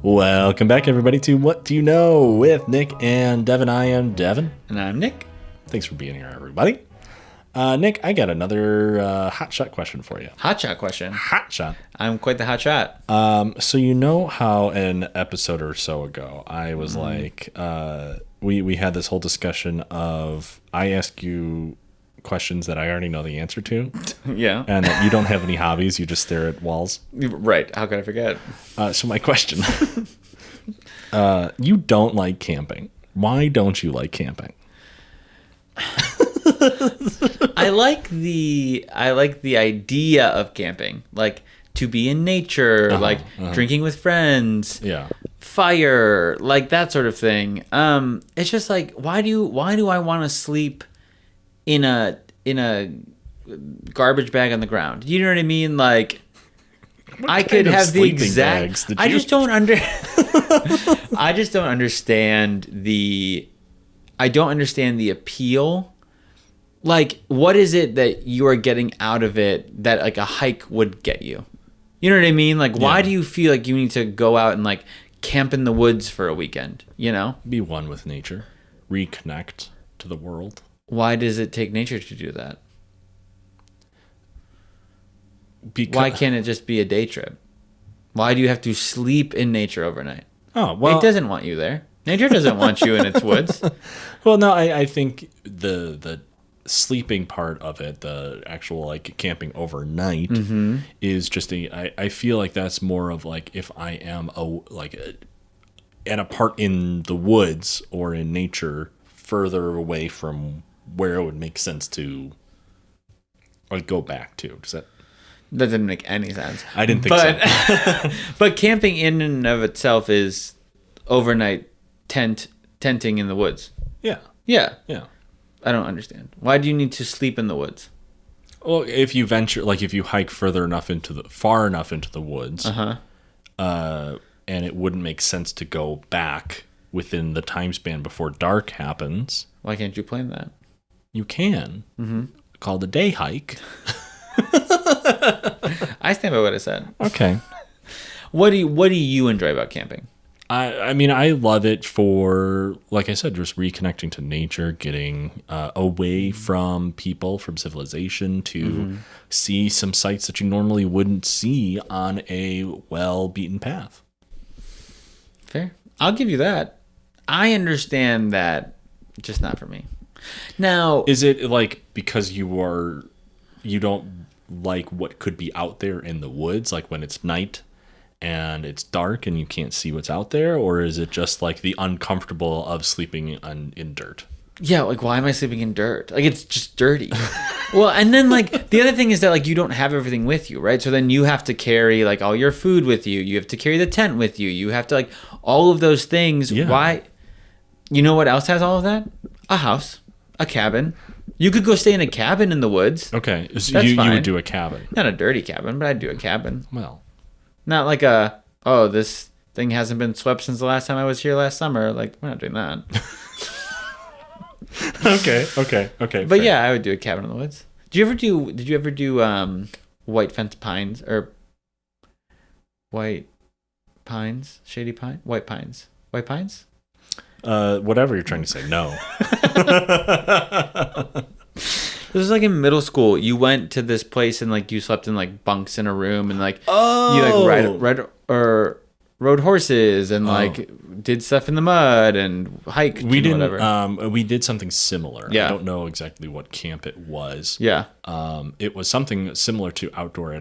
Welcome back, everybody, to What Do You Know with Nick and Devin. I am Devin. And I'm Nick. Thanks for being here, everybody. Nick, I got another hot shot question for you. Hot shot question. Hot shot. I'm quite the hot shot. So you know how an episode or so ago, I was like, we had this whole discussion of I ask you questions that I already know the answer to. Yeah. And that you don't have any hobbies. You just stare at walls. Right. How could I forget? So my question, you don't like camping. Why don't you like camping? I like the idea of camping, like to be in nature, drinking with friends, fire, like that sort of thing. It's just like why do I want to sleep in a garbage bag on the ground? You know what I mean? Like I could have the exact. I just don't understand the. I don't understand the appeal. Like, what is it that you are getting out of it that like a hike would get you? You know what I mean? Like, why do you feel like you need to go out and like camp in the woods for a weekend? You know, be one with nature, reconnect to the world. Why does it take nature to do that? Why can't it just be a day trip? Why do you have to sleep in nature overnight? Oh, well, it doesn't want you there. Nature doesn't want you in its woods. Well, no, I think the sleeping part of it, the actual like camping overnight, is just I feel like that's more of like if I am at a part in the woods or in nature further away from where it would make sense to like go back to. Does that didn't make any sense? I didn't think so. But camping in and of itself is overnight tenting in the woods. Yeah. I don't understand. Why do you need to sleep in the woods? Well, if you venture, like if you hike far enough into the woods, and it wouldn't make sense to go back within the time span before dark happens. Why can't you plan that? You can. Called a day hike. I stand by what I said. Okay. What do you enjoy about camping? I mean, I love it for, like I said, just reconnecting to nature, getting away from people, from civilization, to see some sights that you normally wouldn't see on a well-beaten path. Fair. I'll give you that. I understand that, just not for me. Now, is it like because you don't like what could be out there in the woods, like when it's night and it's dark and you can't see what's out there, or is it just like the uncomfortable of sleeping in dirt? Yeah, like why am I sleeping in dirt? Like it's just dirty. Well, and then like the other thing is that like you don't have everything with you, right? So then you have to carry like all your food with you. You have to carry the tent with you. You have to like all of those things. Yeah. Why? You know what else has all of that? A house, a cabin. You could go stay in a cabin in the woods. Okay, so you would do a cabin. Not a dirty cabin, but I'd do a cabin. Well. Not like this thing hasn't been swept since the last time I was here last summer. Like, we're not doing that. Okay. But fair. Yeah, I would do a cabin in the woods. Did you ever do white fence pines or white pines, shady pine, white pines? White pines? Whatever you're trying to say, no. This was like in middle school. You went to this place and like you slept in like bunks in a room and like you like rode horses and like did stuff in the mud and hiked. We didn't. Whatever. We did something similar. Yeah. I don't know exactly what camp it was. Yeah. It was something similar to outdoor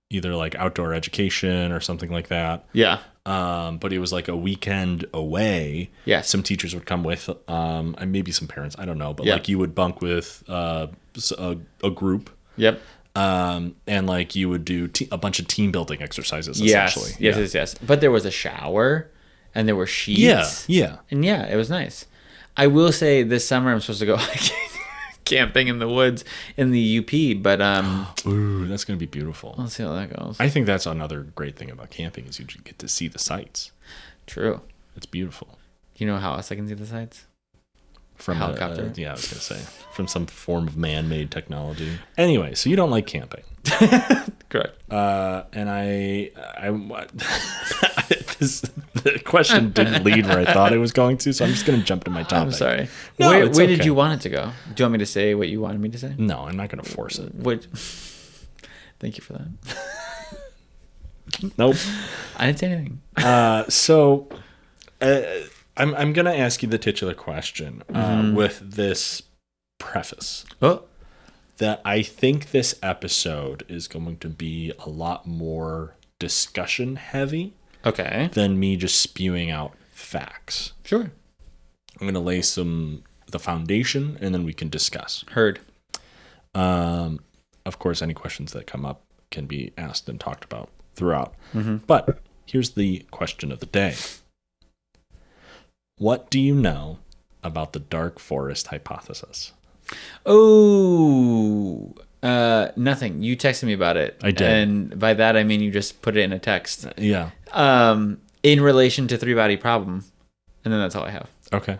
either like outdoor education or something like that. Yeah. But it was like a weekend away. Yes. Some teachers would come with, and maybe some parents, I don't know, but like you would bunk with a group. Yep. And like you would do a bunch of team building exercises. Essentially. Yes. But there was a shower and there were sheets. Yeah. And yeah, it was nice. I will say this summer I'm supposed to go camping in the woods in the UP, but ooh, that's gonna be beautiful. Let's see how that goes. I think that's another great thing about camping is you get to see the sights. True. It's beautiful. You know how else I can see the sights? From a helicopter. I was gonna say from some form of man-made technology. Anyway, so you don't like camping. Correct. And the question didn't lead where I thought it was going to, so I'm just going to jump to my topic. I'm sorry. No, where it's did okay. you want it to go? Do you want me to say what you wanted me to say? No, I'm not going to force it. Thank you for that. Nope. I didn't say anything. So I'm going to ask you the titular question with this preface. Oh. That I think this episode is going to be a lot more discussion heavy than me just spewing out facts. Sure. I'm going to lay the foundation and then we can discuss. Heard. Of course, any questions that come up can be asked and talked about throughout. But here's the question of the day. What do you know about the dark forest hypothesis? Oh, nothing. You texted me about it. I did. And by that, I mean you just put it in a text. Yeah. In relation to three-body problem. And then that's all I have. Okay.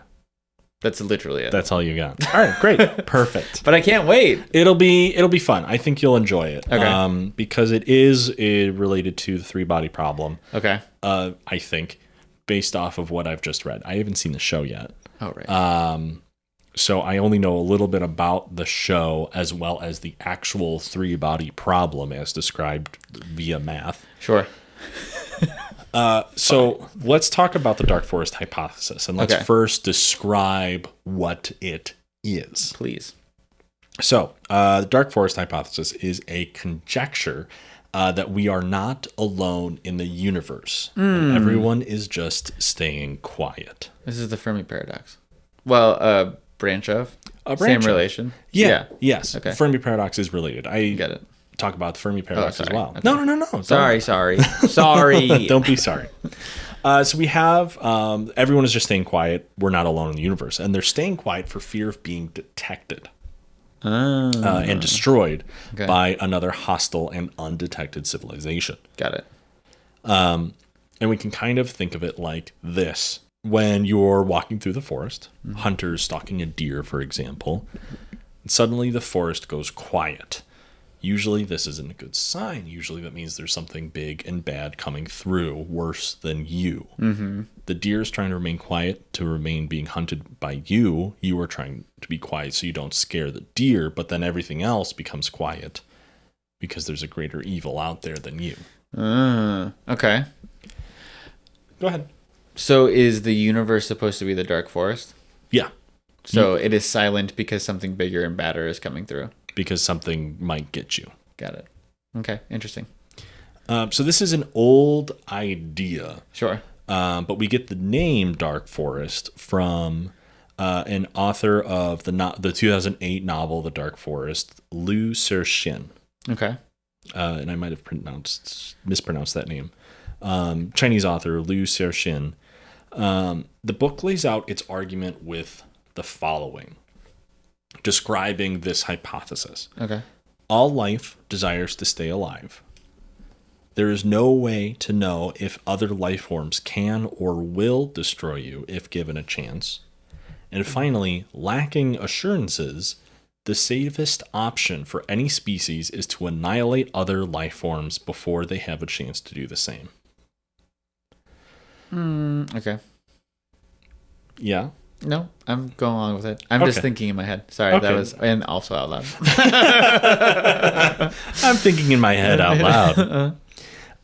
That's literally it. That's all you got. All right, great. Perfect. But I can't wait. It'll be fun. I think you'll enjoy it. Okay. Because it is related to the three-body problem. Okay. I think, based off of what I've just read. I haven't seen the show yet. Oh, right. So I only know a little bit about the show as well as the actual three-body problem as described via math. Sure. So let's talk about the dark forest hypothesis, and let's first describe what it is. Please. So the dark forest hypothesis is a conjecture that we are not alone in the universe. And everyone is just staying quiet. This is the Fermi paradox. Well, branch of. Same relation. Yeah. Yes. Okay. Fermi paradox is related. I Get it. talk about the Fermi paradox as well. Okay. No. Sorry. Don't be sorry. So we have everyone is just staying quiet. We're not alone in the universe, and they're staying quiet for fear of being detected and destroyed by another hostile and undetected civilization. Got it. And we can kind of think of it like this. When you're walking through the forest, hunters stalking a deer, for example, and suddenly the forest goes quiet. Usually this isn't a good sign. Usually that means there's something big and bad coming through, worse than you. The deer is trying to remain quiet to remain being hunted by you. You are trying to be quiet so you don't scare the deer, but then everything else becomes quiet because there's a greater evil out there than you. Okay. Go ahead. So is the universe supposed to be the dark forest? Yeah. So it is silent because something bigger and badder is coming through. Because something might get you. Got it. Okay, interesting. So this is an old idea. Sure. But we get the name Dark Forest from an author of the 2008 novel The Dark Forest, Liu Cixin. Okay. And I might have mispronounced that name. Chinese author Liu Cixin. The book lays out its argument with the following, describing this hypothesis. Okay. All life desires to stay alive. There is no way to know if other life forms can or will destroy you if given a chance. And finally, lacking assurances, the safest option for any species is to annihilate other life forms before they have a chance to do the same. Okay. Yeah. No, I'm going along with it. I'm just thinking in my head. Sorry, that was, and also out loud. I'm thinking in my head out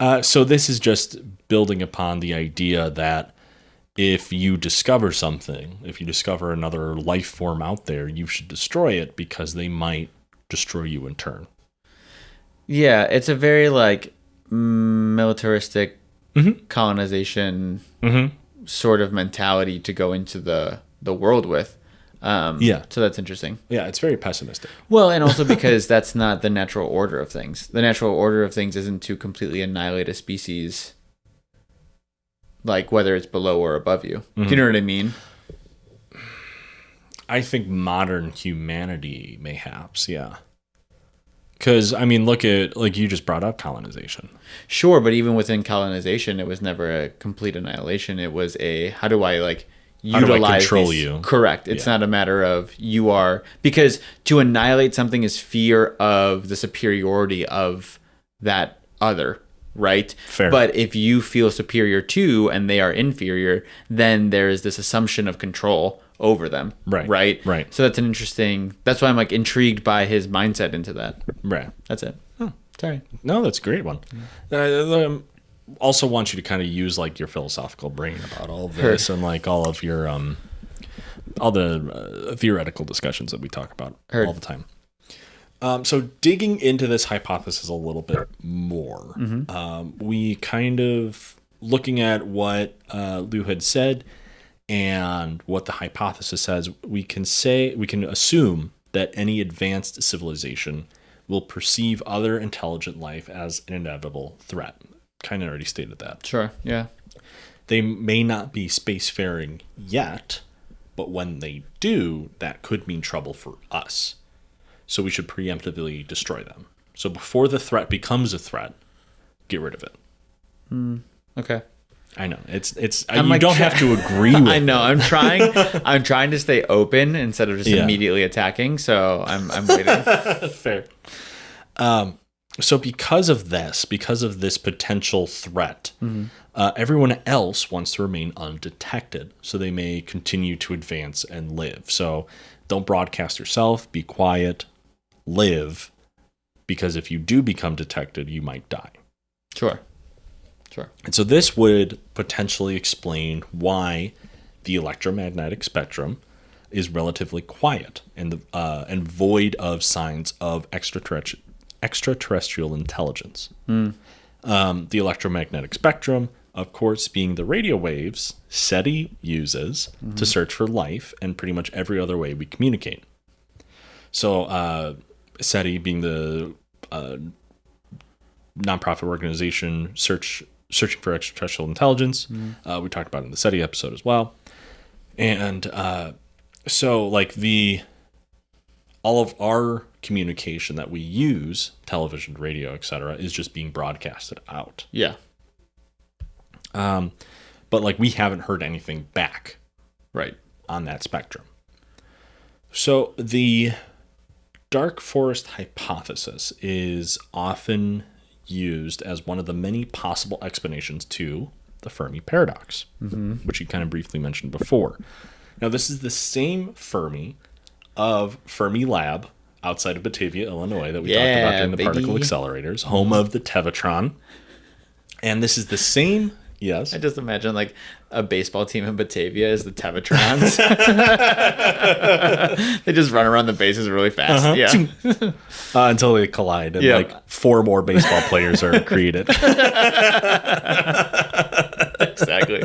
loud. So this is just building upon the idea that if you discover something, if you discover another life form out there, you should destroy it because they might destroy you in turn. Yeah, it's a very militaristic colonization sort of mentality to go into the world with. So that's interesting. Yeah, it's very pessimistic. Well, and also because that's not the natural order of things. The natural order of things isn't to completely annihilate a species, like whether it's below or above you. Do you know what I mean? I think modern humanity, mayhaps, yeah. Because, I mean, look at, you just brought up colonization. Sure, but even within colonization, it was never a complete annihilation. It was how do I, How do I utilize control these. you? Correct. It's not a matter of you are, because to annihilate something is fear of the superiority of that other, right? Fair. But if you feel superior to and they are inferior, then there is this assumption of control over them. Right. So that's that's why I'm like intrigued by his mindset into that. Right. That's it. Sorry. No, that's a great one. Also want you to kind of use like your philosophical brain about all of this and like all of your all the theoretical discussions that we talk about all the time. So digging into this hypothesis a little bit more, we kind of looking at what Lou had said and what the hypothesis says, we can assume that any advanced civilization will perceive other intelligent life as an inevitable threat. Kind of already stated that. Sure, yeah. They may not be spacefaring yet, but when they do, that could mean trouble for us. So we should preemptively destroy them. So before the threat becomes a threat, get rid of it. Okay. I know it's. You don't have to agree with. I know. I'm trying to stay open instead of just immediately attacking. So I'm waiting. Fair. So because of this potential threat, everyone else wants to remain undetected. So they may continue to advance and live. So don't broadcast yourself. Be quiet. Live. Because if you do become detected, you might die. Sure. And so this would potentially explain why the electromagnetic spectrum is relatively quiet and void of signs of extraterrestrial intelligence. The electromagnetic spectrum, of course, being the radio waves SETI uses to search for life and pretty much every other way we communicate. So SETI being the nonprofit organization searching for extraterrestrial intelligence. We talked about it in the SETI episode as well. And so like all of our communication that we use, television, radio, etc., is just being broadcasted out. Yeah. But like we haven't heard anything back on that spectrum. So the dark forest hypothesis is often used as one of the many possible explanations to the Fermi paradox, which you kind of briefly mentioned before. Now, this is the same Fermi of Fermi Lab outside of Batavia, Illinois, that we talked about during the particle accelerators, home of the Tevatron. And this is the same. Yes. I just imagine like a baseball team in Batavia is the Tevatrons. They just run around the bases really fast. Yeah. Until they collide and like 4 more baseball players are created. Exactly.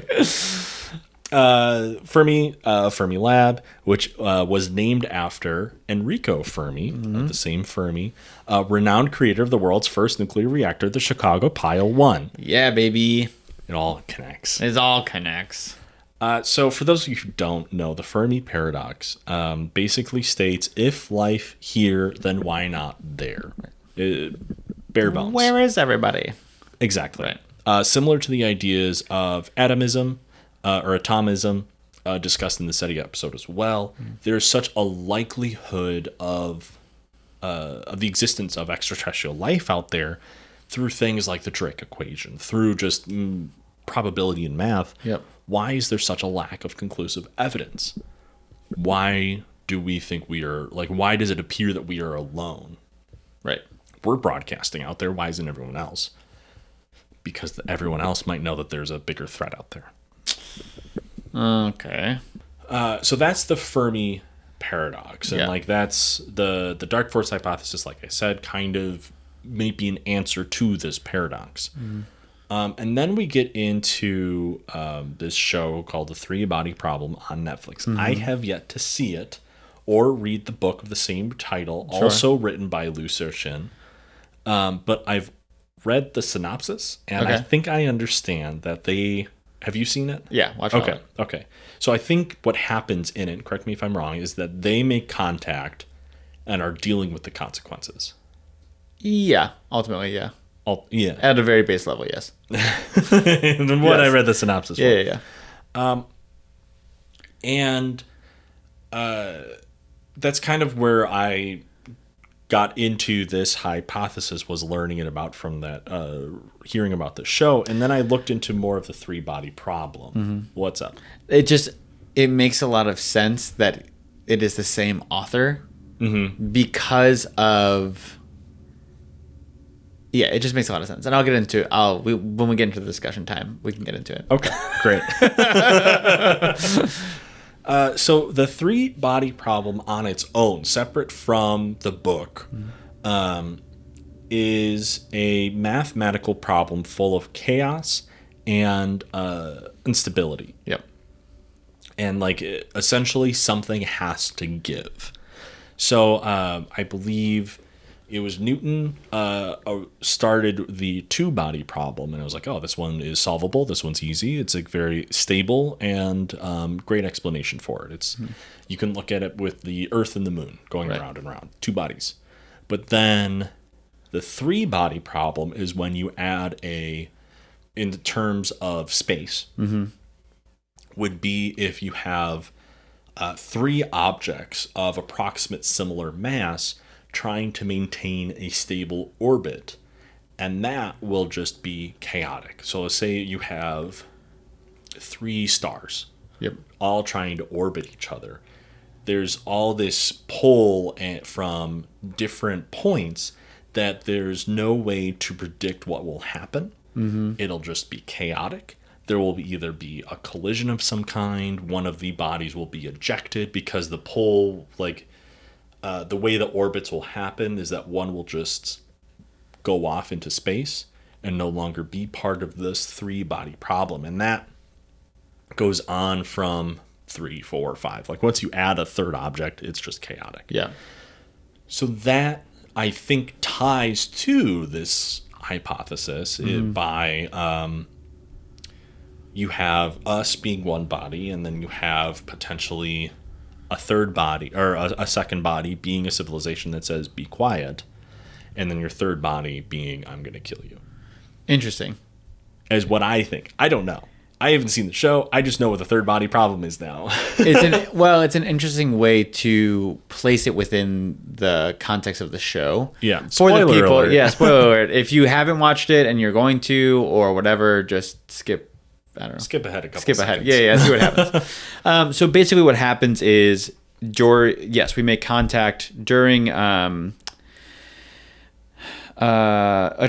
Fermi Lab, which was named after Enrico Fermi, the same Fermi, renowned creator of the world's first nuclear reactor, the Chicago Pile 1. Yeah, baby. It all connects. It all connects. So for those of you who don't know, the Fermi paradox basically states, if life here, then why not there? Bare bones. Where is everybody? Exactly. Right. Similar to the ideas of atomism or atomism discussed in the SETI episode as well, there's such a likelihood of the existence of extraterrestrial life out there through things like the Drake equation, through just probability in math. Yep. Why is there such a lack of conclusive evidence? Why do we think why does it appear that we are alone? Right. We're broadcasting out there. Why isn't everyone else? Because everyone else might know that there's a bigger threat out there. Okay. So that's the Fermi paradox. And like that's the dark force hypothesis, like I said, kind of may be an answer to this paradox. And then we get into this show called The Three-Body Problem on Netflix. I have yet to see it or read the book of the same title, also written by Liu Cixin. But I've read the synopsis, and I think I understand that they... Have you seen it? Yeah, watch it. Okay. So I think what happens in it, correct me if I'm wrong, is that they make contact and are dealing with the consequences. Yeah, ultimately, yeah. Yeah. At a very base level, yes. I read the synopsis for. Yeah. And that's kind of where I got into this hypothesis, was learning it about from that, hearing about the show. And then I looked into more of the 3-body problem. What's up? It makes a lot of sense that it is the same author because of... Yeah, it just makes a lot of sense. And I'll get into when we get into the discussion time, we can get into it. Okay, great. So the 3-body problem on its own, separate from the book, is a mathematical problem full of chaos and instability. Yep. And essentially something has to give. So I believe it was Newton started the 2-body problem, and it was like, oh, this one is solvable. This one's easy. It's very stable, and great explanation for it. You can look at it with the Earth and the Moon going around and around, 2 bodies. But then the 3-body problem is when you add in terms of space, would be if you have 3 objects of approximate similar mass trying to maintain a stable orbit, and that will just be chaotic. So let's say you have 3 stars, all trying to orbit each other. There's all this pull from different points that there's no way to predict what will happen. It'll just be chaotic. There will either be a collision of some kind. One of the bodies will be ejected because the pull, the way the orbits will happen is that one will just go off into space and no longer be part of this 3-body problem. And that goes on from 3, 4, 5. Once you add a third object, it's just chaotic. Yeah. So that, I think, ties to this hypothesis by you have us being one body, and then you have potentially a third body or a second body being a civilization that says be quiet, and then your third body being I'm going to kill you. Interesting. Is what I think. I don't know. I haven't seen the show. I just know what the 3-body problem is now. It's an interesting way to place it within the context of the show. Yeah. Spoiler for the people. Alert. Yeah, spoiler alert. If you haven't watched it and you're going to or whatever, just skip. I don't know. Skip ahead a couple Skip seconds. ahead. Yeah, see what happens. So basically what happens is, we make contact during, let's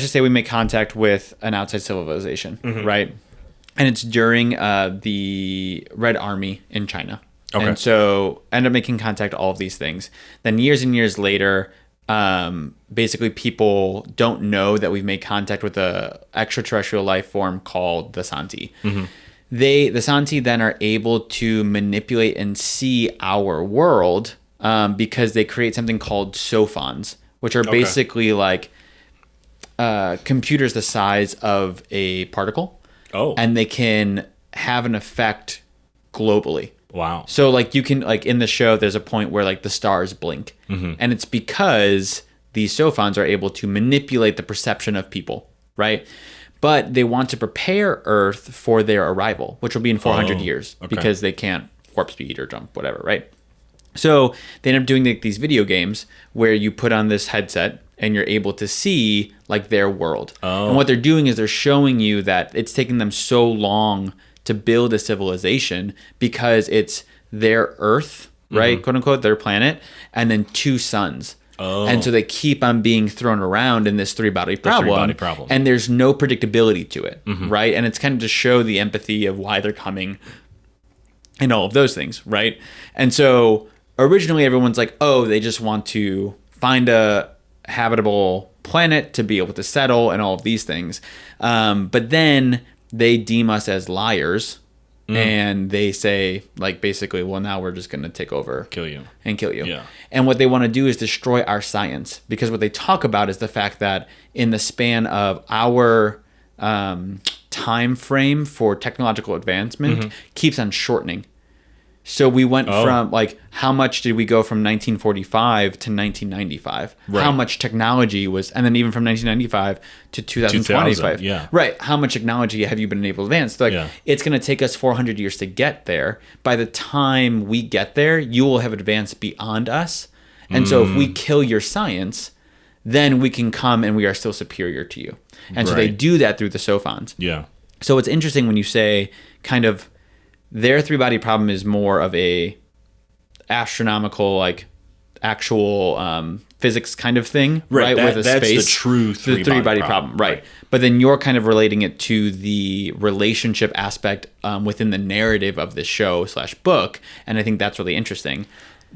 just say we make contact with an outside civilization, right? And it's during the Red Army in China. Okay. And so end up making contact, all of these things. Then years and years later, basically people don't know that we've made contact with a extraterrestrial life form called the Santi. The Santi then are able to manipulate and see our world because they create something called sophons, which are basically computers the size of a particle. And they can have an effect globally. Wow. So you can in the show, there's a point where the stars blink, and it's because these sophons are able to manipulate the perception of people, right? But they want to prepare Earth for their arrival, which will be in 400 years because they can't warp speed or jump, whatever, right? So they end up doing these video games where you put on this headset and you're able to see their world. And what they're doing is they're showing you that it's taking them so long to build a civilization because it's their Earth, right? Quote unquote, their planet, and then 2 suns. And so they keep on being thrown around in this 3-body problem. And there's no predictability to it, right? And it's kind of to show the empathy of why they're coming and all of those things, right? And so originally everyone's they just want to find a habitable planet to be able to settle and all of these things. But then they deem us as liars and they say basically, well, now we're just going to take over, kill you. Yeah. And what they want to do is destroy our science, because what they talk about is the fact that in the span of our time frame for technological advancement keeps on shortening. So we went from like, how much did we go from 1945 to 1995? Right. How much technology was, and then even from 1995 to 2025. Yeah. Right. How much technology have you been able to advance? Like, Yeah. it's going to take us 400 years to get there. By the time we get there, you will have advanced beyond us. And so if we kill your science, then we can come and we are still superior to you. And so they Right. do that through the Sophons. Yeah. So it's interesting when you say kind of their three-body problem is more of a astronomical, like actual physics kind of thing, right? That, with a that's space, the true three-body problem, right? But then you're kind of relating it to the relationship aspect within the narrative of this show / book, and I think that's really interesting.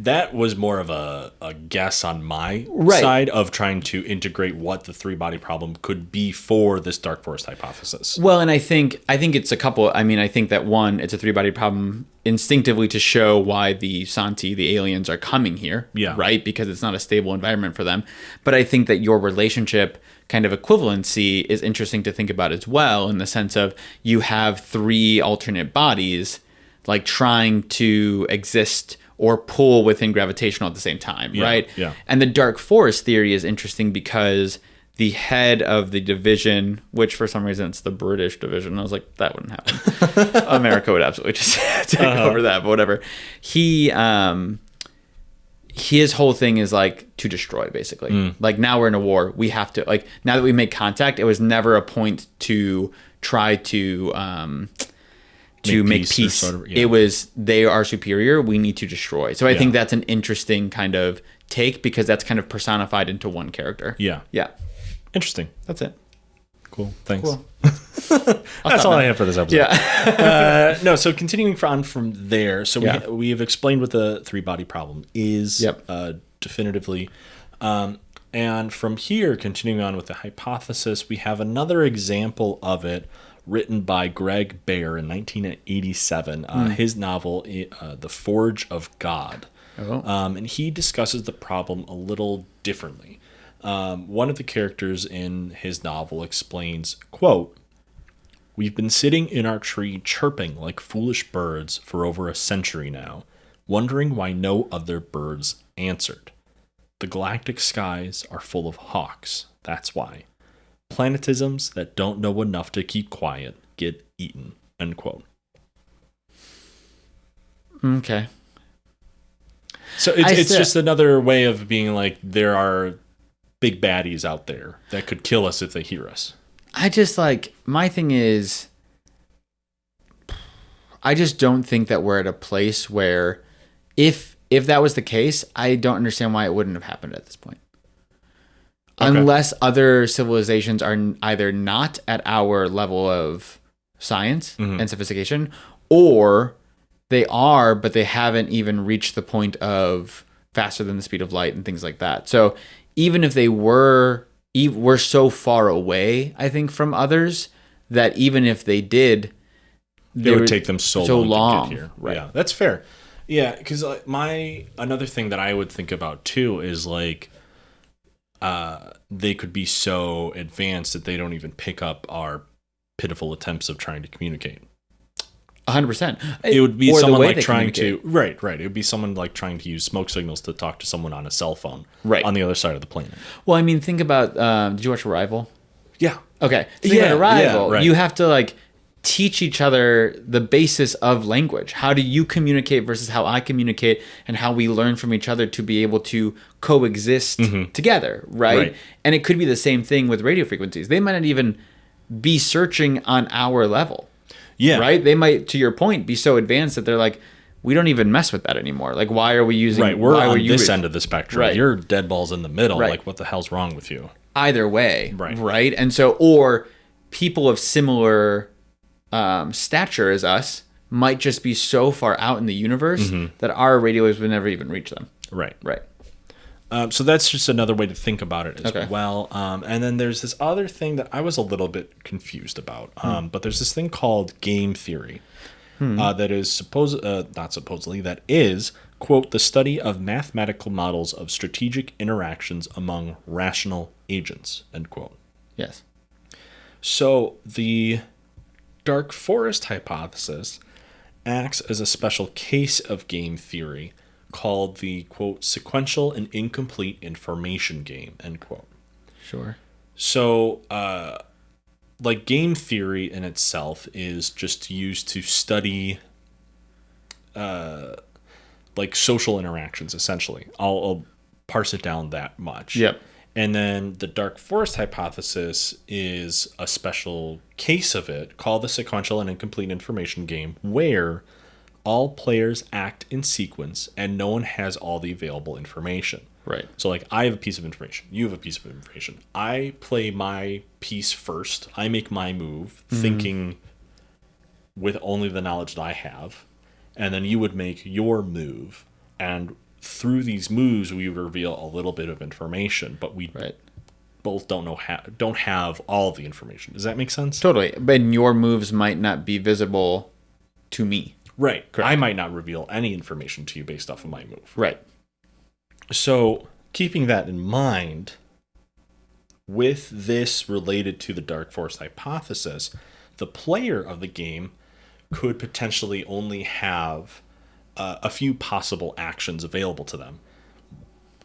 That was more of a guess on my Right. side of trying to integrate what the three-body problem could be for this dark forest hypothesis. Well, and I think it's a couple. I mean, I think that one, it's a three-body problem instinctively to show why the Santi, the aliens, are coming here, Yeah. right? Because it's not a stable environment for them. But I think that your relationship kind of equivalency is interesting to think about as well, in the sense of you have three alternate bodies like trying to exist or pull within gravitational at the same time, right? Yeah. And the dark forest theory is interesting because the head of the division, which for some reason it's the British division, I was like, that wouldn't happen. America would absolutely just take over that, but whatever. His whole thing is like to destroy, basically. Like, now we're in a war. We have to, like, now that we make contact, it was never a point to try to make peace. Sort of, yeah. It was, they are superior, we need to destroy. So I think that's an interesting kind of take, because that's kind of personified into one character. Yeah. Yeah. Interesting. That's it. Cool. Thanks. Cool. That's all I have for this episode. Yeah. No, so continuing on from there, so Yeah. we have explained what the three-body problem is definitively. And from here, continuing on with the hypothesis, we have another example of it written by Greg Bear in 1987. His novel, The Forge of God. And he discusses the problem a little differently. One of the characters in his novel explains, quote, "We've been sitting in our tree chirping like foolish birds for over a century now, wondering why no other birds answered. The galactic skies are full of hawks, that's why. Planetisms that don't know enough to keep quiet get eaten," end quote. Okay. So it's just another way of being like, there are big baddies out there that could kill us if they hear us. I just like, my thing is, I just don't think that we're at a place where if that was the case, I don't understand why it wouldn't have happened at this point. Okay. Unless other civilizations are either not at our level of science and sophistication, or they are, but they haven't even reached the point of faster than the speed of light and things like that. So even if they we're so far away, I think, from others, that even if they did, it would take them so long to get here. Right. Yeah, that's fair. Yeah, because another thing that I would think about too is like, they could be so advanced that they don't even pick up our pitiful attempts of trying to communicate. 100%. It would be someone like trying to right. It would be someone like trying to use smoke signals to talk to someone on a cell phone on the other side of the planet. Well, I mean, think about, did you watch Arrival? Yeah. Okay. Think about Arrival. You have to like teach each other the basis of language. How do you communicate versus how I communicate, and how we learn from each other to be able to coexist together, right? And it could be the same thing with radio frequencies. They might not even be searching on our level. Yeah. Right? They might, to your point, be so advanced that they're like, we don't even mess with that anymore. Like, why are we using... Right, we're on this end of the spectrum. Right. You're dead balls in the middle. Right. Like, what the hell's wrong with you? Either way. Right? And so, or people of similar stature as us might just be so far out in the universe that our radio waves would never even reach them. Right. Right. So that's just another way to think about it as well. And then there's this other thing that I was a little bit confused about. But there's this thing called game theory that is that is, quote, "the study of mathematical models of strategic interactions among rational agents," end quote. Yes. So the dark forest hypothesis acts as a special case of game theory called the, quote, sequential and incomplete information game, end quote. Sure. So, like, game theory in itself is just used to study, like, social interactions, essentially. I'll parse it down that much. Yep. And then the dark forest hypothesis is a special case of it called the sequential and incomplete information game, where all players act in sequence and no one has all the available information. Right. So, like, I have a piece of information. You have a piece of information. I play my piece first. I make my move, thinking with only the knowledge that I have. And then you would make your move. And through these moves, we would reveal a little bit of information. But we both don't have all the information. Does that make sense? Totally. But your moves might not be visible to me. Right. Correct. I might not reveal any information to you based off of my move. Right. So, keeping that in mind, with this related to the dark forest hypothesis, the player of the game could potentially only have a few possible actions available to them.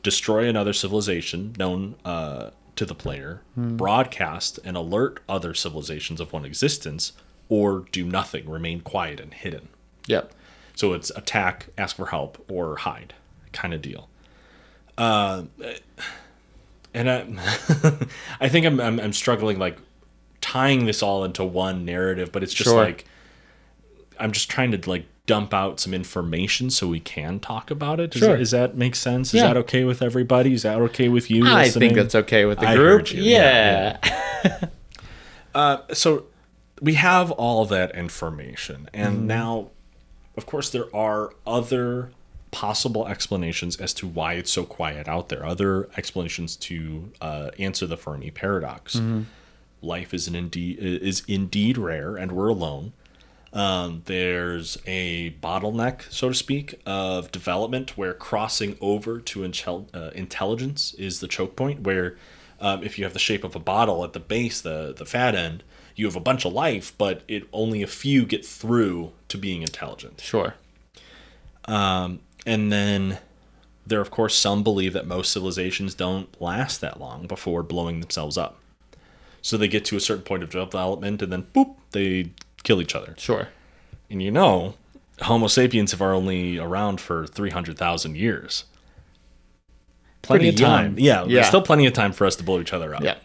Destroy another civilization known to the player, broadcast and alert other civilizations of one existence, or do nothing, remain quiet and hidden. Yep. So it's attack, ask for help, or hide kind of deal. And I think I'm struggling, like, tying this all into one narrative, but it's just like I'm just trying to, like, dump out some information so we can talk about it. Does that make sense? Is that okay with everybody? Is that okay with you? I listening? think that's okay with the I group. heard you. Yeah. So we have all that information, and now, of course, there are other possible explanations as to why it's so quiet out there. Other explanations to answer the Fermi paradox. Life is indeed rare, and we're alone. There's a bottleneck, so to speak, of development where crossing over to intelligence is the choke point. Where if you have the shape of a bottle at the base, the fat end, you have a bunch of life, but only a few get through to being intelligent. Sure. And then there, of course, some believe that most civilizations don't last that long before blowing themselves up. So they get to a certain point of development and then, boop, they kill each other. Sure. And Homo sapiens have are only around for 300,000 years. Plenty of time. Young. Yeah, there's still plenty of time for us to blow each other up. Yeah.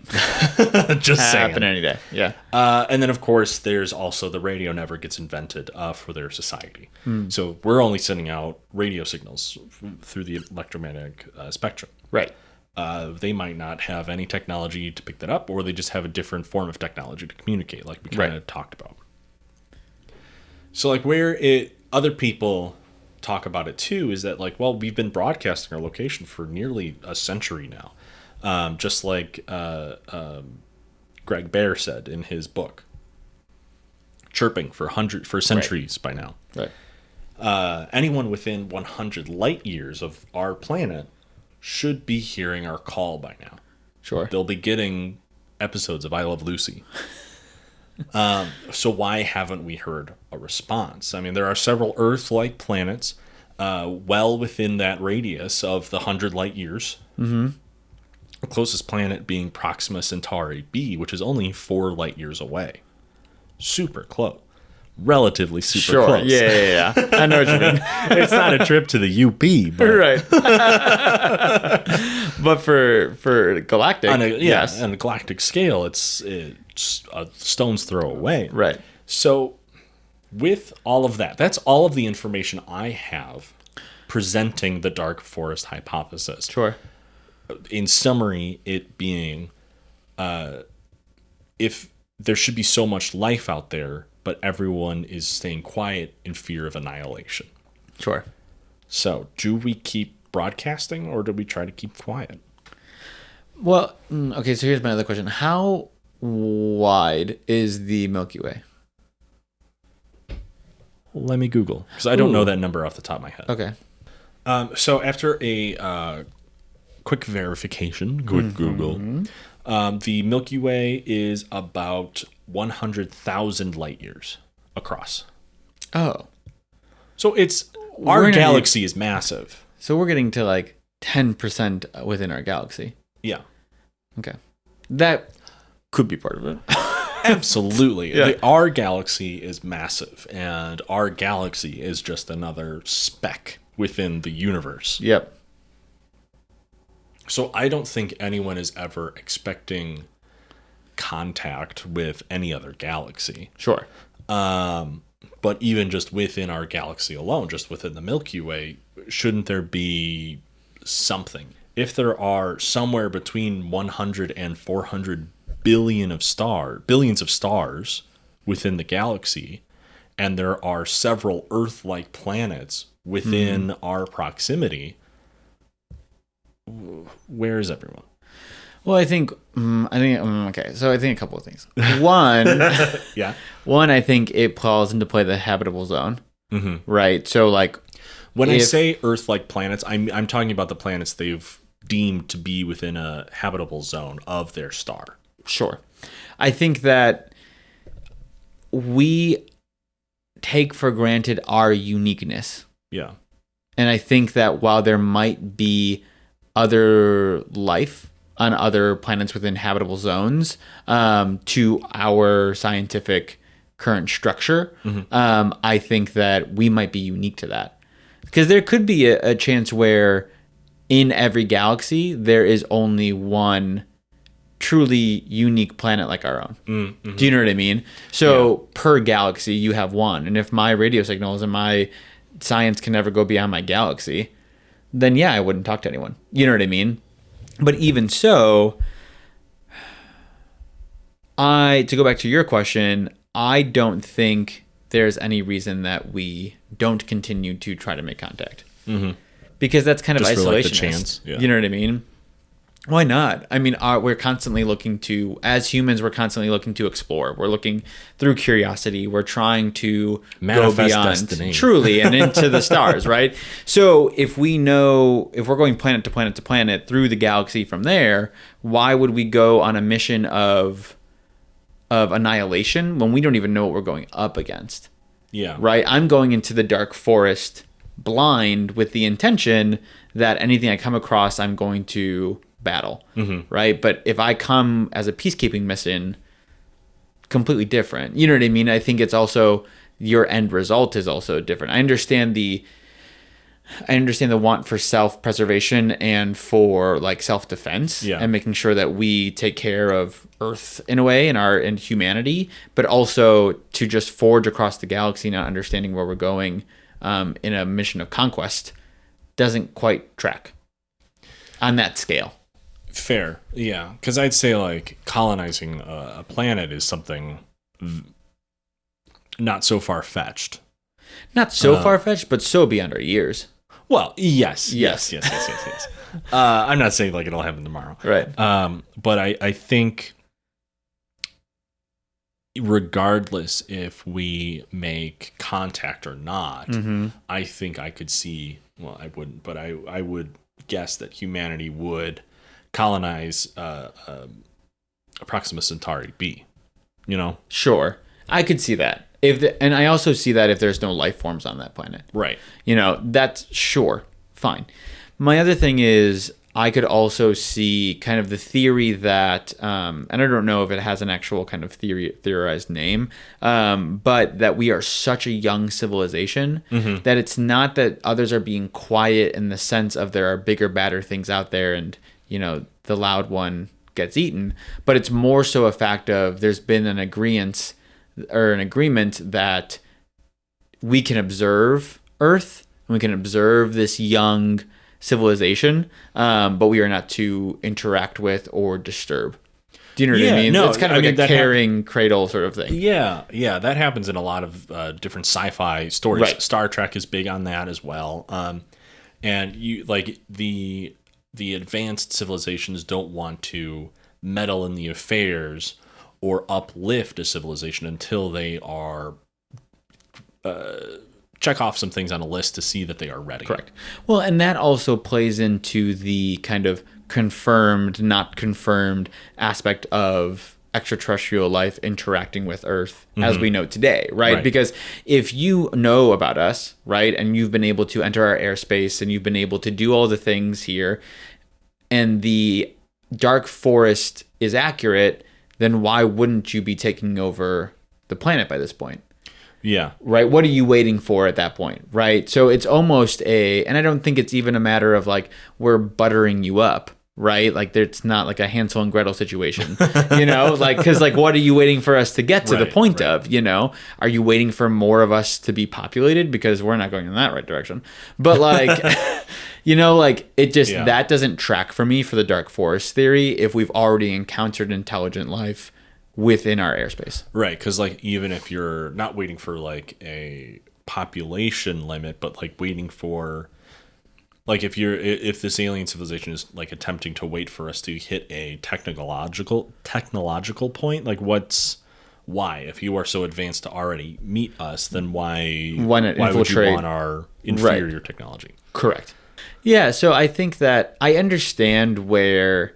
Just saying. Happen any day. Yeah. And then, of course, there's also the radio never gets invented for their society. So we're only sending out radio signals through the electromagnetic spectrum. Right. They might not have any technology to pick that up, or they just have a different form of technology to communicate, like we kind of talked about. So, like, other people talk about it too is that, like, well, we've been broadcasting our location for nearly a century now, just like Greg Bear said in his book, chirping for centuries by now. Right. Anyone within 100 light years of our planet should be hearing our call by now. Sure. They'll be getting episodes of I Love Lucy. So why haven't we heard a response? I mean, there are several Earth-like planets well within that radius of the 100 light years. The closest planet being Proxima Centauri B, which is only 4 light years away. Super close. Relatively super close. Yeah. I know what you mean. It's not a trip to the UP, but Right. But for galactic, on yes. a galactic scale, it's a stone's throw away. Right. So with all of that, that's all of the information I have presenting the dark forest hypothesis. Sure. In summary, it being if there should be so much life out there, but everyone is staying quiet in fear of annihilation. Sure. So do we keep broadcasting, or do we try to keep quiet? Well, okay, so here's my other question. How wide is the Milky Way? Let me Google, because I don't know that number off the top of my head. Okay. So after a quick verification, Google, the Milky Way is about 100,000 light years across. Oh. So it's We're our not galaxy is massive. So we're getting to like 10% within our galaxy. Yeah. Okay. That could be part of it. Absolutely. Yeah. Our galaxy is massive, and our galaxy is just another speck within the universe. Yep. So I don't think anyone is ever expecting contact with any other galaxy. Sure. But even just within our galaxy alone, just within the Milky Way, shouldn't there be something? If there are somewhere between 100 and 400 billions of stars within the galaxy, and there are several Earth-like planets within our proximity, where is everyone? Well, okay. So I think a couple of things. One, Yeah. One, I think it falls into play the habitable zone, right? So like, When I say Earth-like planets, I'm talking about the planets they've deemed to be within a habitable zone of their star. Sure. I think that we take for granted our uniqueness. Yeah. And I think that while there might be other life on other planets within habitable zones, to our scientific current structure, I think that we might be unique to that. Because there could be a chance where in every galaxy, there is only one truly unique planet like our own. Mm-hmm. Do you know what I mean? So per galaxy, you have one. And if my radio signals and my science can never go beyond my galaxy, then yeah, I wouldn't talk to anyone. You know what I mean? But even so, to go back to your question, I don't think there's any reason that we don't continue to try to make contact. Mm-hmm. Because that's kind of just isolationist. for like the chance. Yeah. You know what I mean? Why not? I mean, we're constantly looking to, as humans, we're constantly looking to explore. We're looking through curiosity. We're trying to manifest go beyond destiny. Truly and into the stars, right? So if we're going planet to planet to planet through the galaxy from there, why would we go on a mission of annihilation when we don't even know what we're going up against? Yeah. Right? I'm going into the dark forest blind with the intention that anything I come across, I'm going to battle, right? But if I come as a peacekeeping mission, completely different. You know what I mean? I think it's also your end result is also different. I understand the want for self-preservation and for like self-defense and making sure that we take care of Earth in a way and humanity, but also to just forge across the galaxy, not understanding where we're going in a mission of conquest doesn't quite track on that scale. Fair, yeah. Because I'd say like colonizing a planet is something not so far-fetched. Not so far-fetched, but so beyond our years. Well, yes. I'm not saying like it'll happen tomorrow. Right. But I think regardless if we make contact or not, I think I could see, well, I wouldn't, but I would guess that humanity would colonize Proxima Centauri B, you know? Sure. I could see that. And I also see that if there's no life forms on that planet. Right. You know, that's sure. Fine. My other thing is I could also see kind of the theory that, and I don't know if it has an actual kind of theorized name, but that we are such a young civilization that it's not that others are being quiet in the sense of there are bigger, badder things out there and, you know, the loud one gets eaten, but it's more so a fact of there's been an agreement that we can observe Earth and we can observe this young civilization, but we are not to interact with or disturb. Do you know what I mean? No, it's kind of like a caring cradle sort of thing. Yeah, that happens in a lot of different sci-fi stories. Right. Star Trek is big on that as well. And you like the advanced civilizations don't want to meddle in the affairs or uplift a civilization until they are check off some things on a list to see that they are ready. Correct. Well, and that also plays into the kind of confirmed, not confirmed aspect of extraterrestrial life interacting with Earth as we know today, right? Right. Because if you know about us, right, and you've been able to enter our airspace and you've been able to do all the things here, and the dark forest is accurate, then why wouldn't you be taking over the planet by this point? Yeah. Right? What are you waiting for at that point? Right? So it's almost and I don't think it's even a matter of like, we're buttering you up, right? Like it's not like a Hansel and Gretel situation, like, cause like, what are you waiting for us to get to the point of, are you waiting for more of us to be populated? Because we're not going in that right direction, but like, like it just, that doesn't track for me for the dark forest theory if we've already encountered intelligent life within our airspace. Right, because like even if you're not waiting for like a population limit, but like waiting for like if this alien civilization is like attempting to wait for us to hit a technological point, like why if you are so advanced to already meet us, then why would you want our inferior technology? Correct. Yeah, so I think that I understand where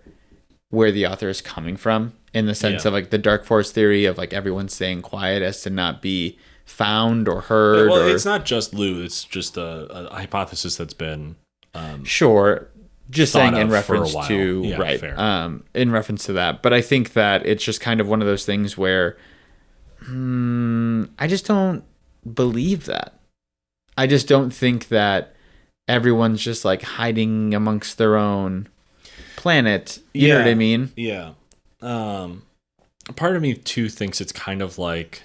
the author is coming from, in the sense of like the dark forest theory of like everyone staying quiet as to not be found or heard. Well, it's not just Lou. It's just a hypothesis that's been sure. Just saying in reference to in reference to that. But I think that it's just kind of one of those things where I just don't believe that. I just don't think that everyone's just like hiding amongst their own planet. You know what I mean? Yeah. Part of me too thinks it's kind of like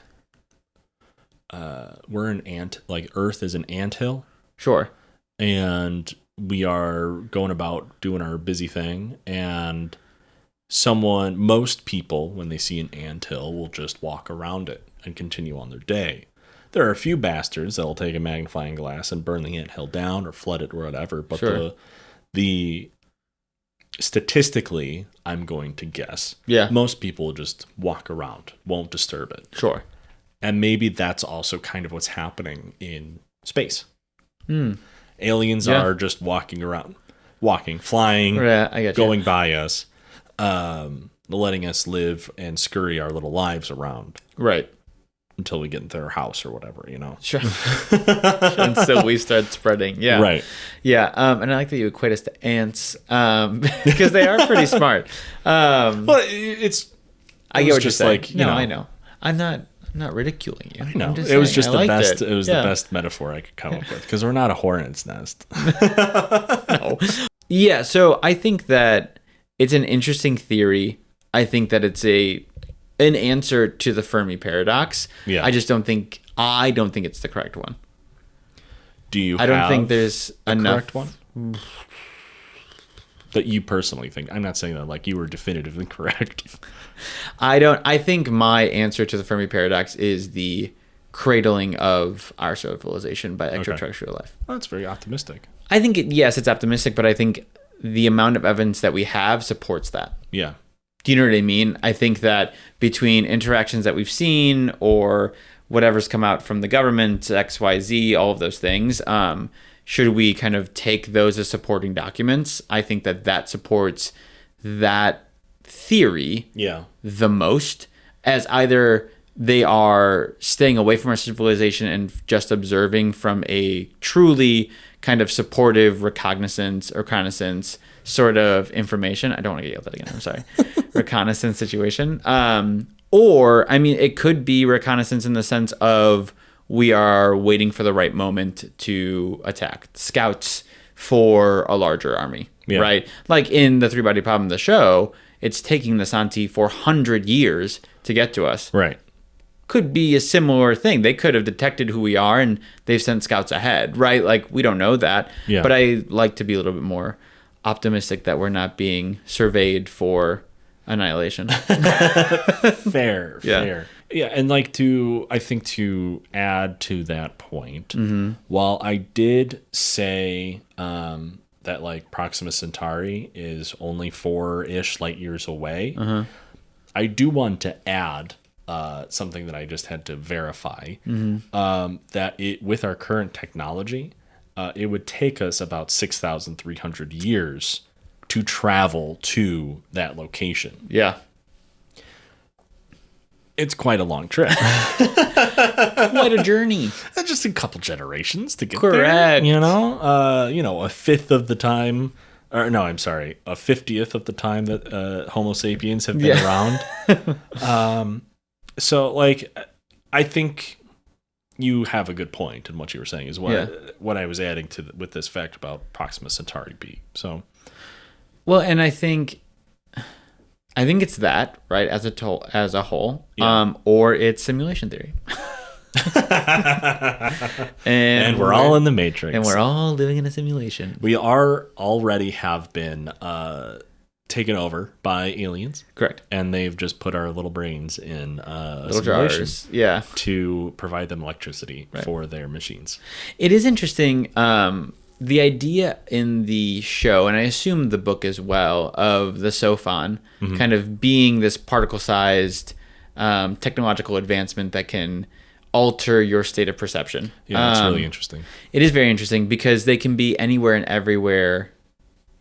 we're an like Earth is an anthill. Sure. And we are going about doing our busy thing, and most people, when they see an anthill, will just walk around it and continue on their day. There are a few bastards that'll take a magnifying glass and burn the anthill down or flood it or whatever, but the statistically, I'm going to guess, most people just walk around, won't disturb it. Sure. And maybe that's also kind of what's happening in space. Aliens are just walking around, flying, going by us, letting us live and scurry our little lives around. Right. Until we get into their house or whatever, Sure. Until we start spreading. Yeah. Right. Yeah. And I like that you equate us to ants, because they are pretty smart. Well, I get what you're saying. Like, I know. I'm not ridiculing you. I know. It was just the best. It was the best metaphor I could come up with, because we're not a hornet's nest. No. Yeah. So I think that it's an interesting theory. I think that it's an answer to the Fermi paradox. Yeah. I don't think it's the correct one. I don't think there's enough correct one that you personally think. I'm not saying that like you were definitively correct. I think my answer to the Fermi paradox is the cradling of our civilization by extraterrestrial life. Well, that's very optimistic. I think it's optimistic, but I think the amount of evidence that we have supports that. Yeah. Do you know what I mean? I think that between interactions that we've seen or whatever's come out from the government, XYZ, all of those things, should we kind of take those as supporting documents? I think that supports that theory the most, as either they are staying away from our civilization and just observing from a truly kind of supportive reconnaissance sort of information. I don't want to get yelled at again. I'm sorry. Reconnaissance situation. Or, I mean, it could be reconnaissance in the sense of we are waiting for the right moment to attack. Scouts for a larger army, right? Like in the Three-Body Problem, the show, it's taking the Santi 400 years to get to us. Right. Could be a similar thing. They could have detected who we are and they've sent scouts ahead, right? Like, we don't know that. Yeah. But I like to be a little bit more optimistic that we're not being surveyed for annihilation. Fair. Yeah, and like I think to add to that point, while I did say that like Proxima Centauri is only 4-ish light years away, I do want to add something that I just had to verify, that with our current technology, it would take us about 6,300 years to travel to that location. Yeah. it's quite a long trip. Quite a journey. Just a couple generations to get Correct. there. A fifth of the time, or no, I'm sorry, a 50th of the time that Homo sapiens have been around. So, like, I think you have a good point in what you were saying is what I was adding to with this fact about Proxima Centauri B. So, well, and I think it's that, right, as a whole, or it's simulation theory. and we're all in the Matrix. And we're all living in a simulation. We already have been taken over by aliens. Correct. And they've just put our little brains in little jars. Yeah. To provide them electricity for their machines. It is interesting. The idea in the show, and I assume the book as well, of the Sophon kind of being this particle-sized technological advancement that can alter your state of perception. Yeah, that's really interesting. It is very interesting because they can be anywhere and everywhere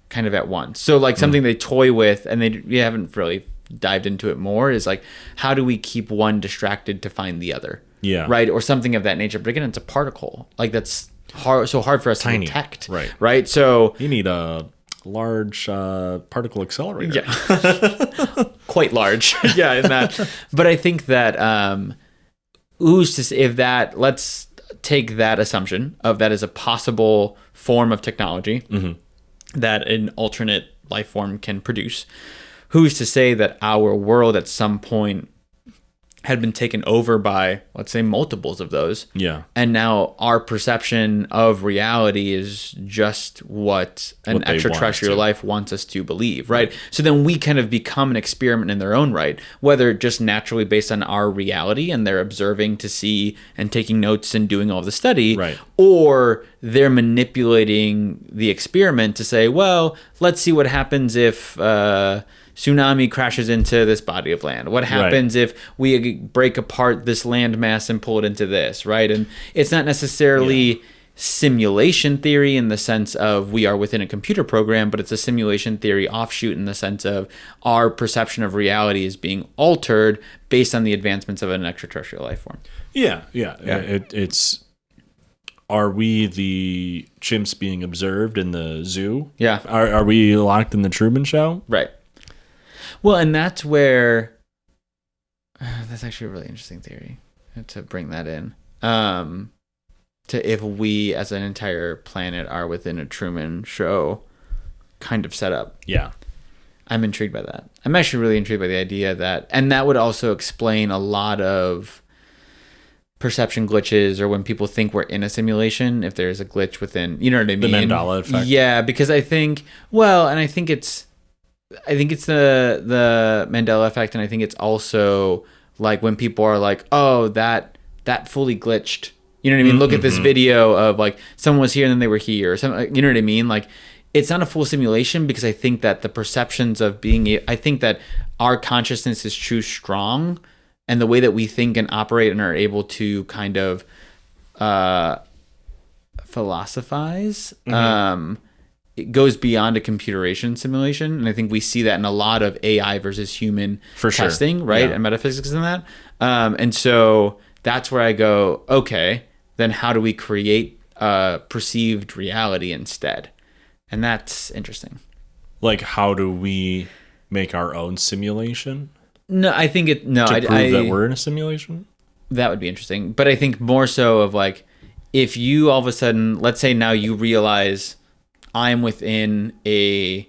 kind of at once. So like something they toy with, and we haven't really dived into it more, is like, how do we keep one distracted to find the other? Yeah. Right? Or something of that nature. But again, it's a particle. Like that's hard for us to detect. Right. So you need a large particle accelerator. Yeah. Quite large. Yeah, in that. But I think that let's take that assumption of that as a possible form of technology that an alternate life form can produce. Who's to say that our world at some point had been taken over by, let's say, multiples of those. Yeah. And now our perception of reality is just what an extraterrestrial life wants us to believe, right? So then we kind of become an experiment in their own right, whether just naturally based on our reality and they're observing to see and taking notes and doing all the study, right, or they're manipulating the experiment to say, well, let's see what happens if tsunami crashes into this body of land. What happens if we break apart this landmass and pull it into this, right? And it's not necessarily simulation theory in the sense of we are within a computer program, but it's a simulation theory offshoot in the sense of our perception of reality is being altered based on the advancements of an extraterrestrial life form. Yeah. It's... Are we the chimps being observed in the zoo? Yeah. Are we locked in the Truman Show? Right. Well, and that's where that's actually a really interesting theory to bring that in. To if we as an entire planet are within a Truman Show kind of setup. Yeah. I'm intrigued by that. I'm actually really intrigued by the idea that, and that would also explain a lot of perception glitches, or when people think we're in a simulation, if there's a glitch within, you know what I mean? The Mandela effect. Yeah, because I think it's the Mandela effect, and I think it's also like when people are like, oh, that fully glitched. You know what I mean? Look at this video of like someone was here and then they were here, or something. You know what I mean? Like it's not a full simulation, because I think that the perceptions of I think that our consciousness is too strong, and the way that we think and operate and are able to kind of philosophize. It goes beyond a computeration simulation, and I think we see that in a lot of AI versus human testing, right? Yeah. And metaphysics and that. And so that's where I go, okay, then how do we create perceived reality instead? And that's interesting. Like, how do we make our own simulation? No, I think to prove that we're in a simulation? That would be interesting. But I think more so of like, if you all of a sudden, let's say now you realize I'm within a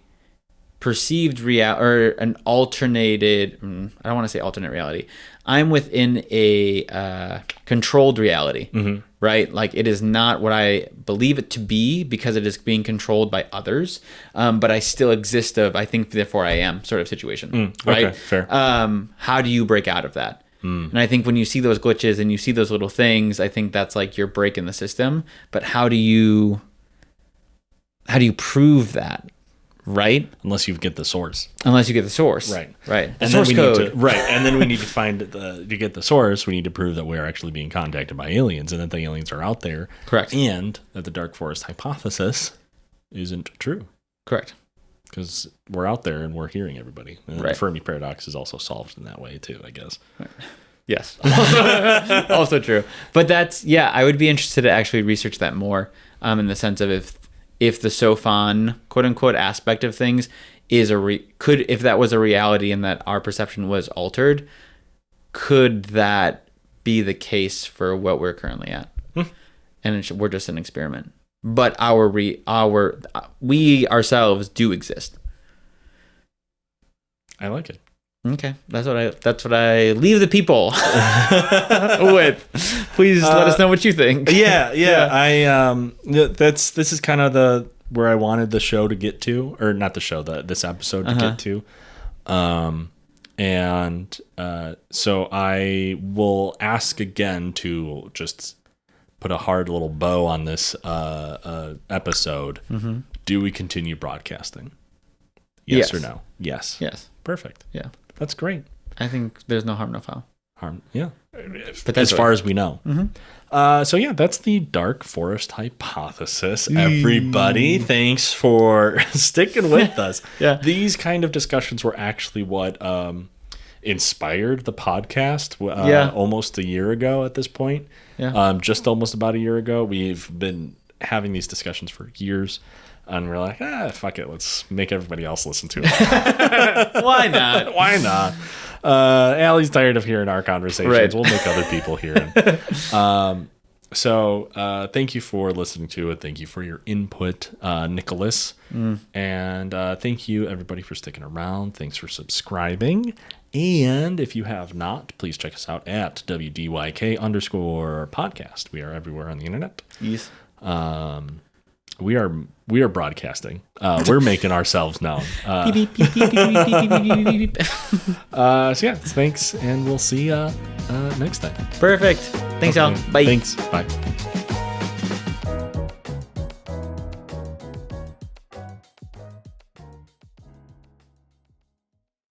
perceived reality, or an alternated, I don't want to say alternate reality. I'm within a controlled reality, right? Like it is not what I believe it to be because it is being controlled by others. But I still exist I think therefore I am sort of situation, right? Okay, fair. How do you break out of that? And I think when you see those glitches and you see those little things, I think that's like your break in the system. But how do you prove that, right? Unless you get the source. Right. The source code. And then we need to find to get the source, we need to prove that we are actually being contacted by aliens, and that the aliens are out there. Correct. And that the dark forest hypothesis isn't true. Correct. Because we're out there and we're hearing everybody. And the Fermi paradox is also solved in that way too, I guess. Right. Yes. Also true. But that's, yeah, I would be interested to actually research that more, in the sense of if the SOFON, quote unquote, aspect of things is if that was a reality and that our perception was altered, could that be the case for what we're currently at? And we're just an experiment. But we ourselves do exist. I like it. Okay, that's what I leave the people with. Please let us know what you think. Yeah. This is kind of where I wanted the show to get to, or not the show, this episode to get to. So I will ask again to just put a hard little bow on this episode. Mm-hmm. Do we continue broadcasting? Yes or no? Yes. Perfect. Yeah. That's great. I think there's no harm, no foul. Yeah. As far as we know. Mm-hmm. So yeah, that's the Dark Forest hypothesis. Everybody, thanks for sticking with us. Yeah. These kind of discussions were actually what inspired the podcast almost a year ago at this point. Yeah. Just almost about a year ago. We've been having these discussions for years. And we're like, fuck it. Let's make everybody else listen to it. Why not? Why not? Allie's tired of hearing our conversations. Right. We'll make other people hear it. So thank you for listening to it. Thank you for your input, Nicholas. And thank you, everybody, for sticking around. Thanks for subscribing. And if you have not, please check us out at WDYK_podcast. We are everywhere on the internet. Yes. We are broadcasting. We're making ourselves known. So yeah, thanks, and we'll see you next time. Perfect. Thanks, y'all. Bye. Thanks. Bye.